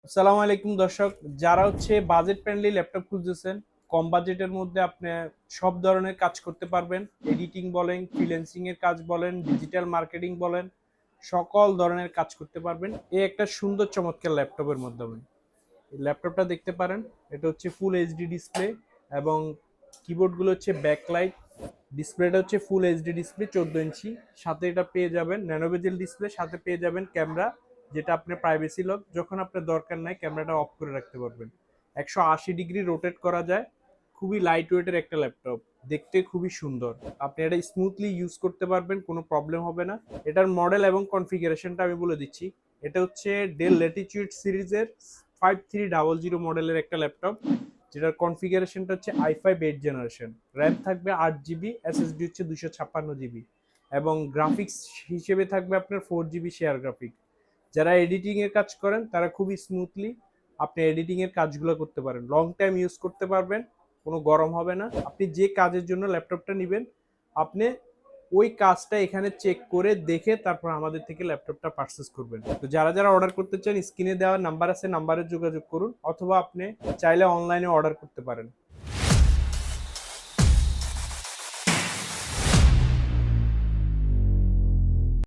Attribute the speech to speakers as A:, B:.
A: আসসালামু আলাইকুম দর্শক, যারা বাজেট ফ্রেন্ডলি ল্যাপটপ খুঁজতেছেন, কম বাজেটের মধ্যে আপনি সব ধরনের কাজ করতে পারবেন। এডিটিং বলেন, ফ্রিল্যান্সিং এর কাজ বলেন, ডিজিটাল মার্কেটিং বলেন, সকল ধরনের কাজ করতে পারবেন এই একটা সুন্দর চমৎকার ল্যাপটপের মাধ্যমে। এই ল্যাপটপটা দেখতে পারেন, এটা ফুল এইচডি ডিসপ্লে এবং কিবোর্ডগুলো ব্যাকলাইট। ডিসপ্লেটা ফুল এইচডি ডিসপ্লে 14 ইঞ্চি। সাথে এটা পেয়ে যাবেন ন্যানোবেজেল ডিসপ্লে, সাথে পেয়ে যাবেন ক্যামেরা, যেটা আপনার প্রাইভেসি লক, যখন আপনার দরকার নাই ক্যামেরাটা অফ করে রাখতে পারবেন। 180 ডিগ্রি রোটেট করা যায়। খুবই লাইট ওয়েটের একটা ল্যাপটপ, দেখতে খুবই সুন্দর। আপনি এটা স্মুথলি ইউজ করতে পারবেন, কোনো প্রবলেম হবে না। এটার মডেল এবং কনফিগারেশনটা আমি বলে দিচ্ছি। এটা ডেল ল্যাটিটিউড সিরিজের 5300 মডেলের একটা ল্যাপটপ, যেটার কনফিগারেশনটা i5 8 জেনারেশন। র্যাম থাকবে 8 জিবি, এসএসডি 256 জিবি, এবং গ্রাফিক্স হিসেবে থাকবে আপনার 4 জিবি শেয়ার গ্রাফিক। যারা এডিটিং এর কাজ করেন তারা খুবই স্মুথলি আপনি এডিটিং এর কাজগুলো করতে পারেন, লং টাইম ইউজ করতে পারবেন, কোনো গরম হবে না। আপনি যে কাজের জন্য ল্যাপটপটা নেবেন, আপনি ওই কাজটা এখানে চেক করে দেখে তারপর আমাদের থেকে ল্যাপটপটা পারচেজ করবেন। তো যারা যারা অর্ডার করতে চান, স্ক্রিনে দেওয়া নাম্বার আছে, নাম্বারে যোগাযোগ করুন, অথবা আপনি চাইলে অনলাইনে অর্ডার করতে পারেন।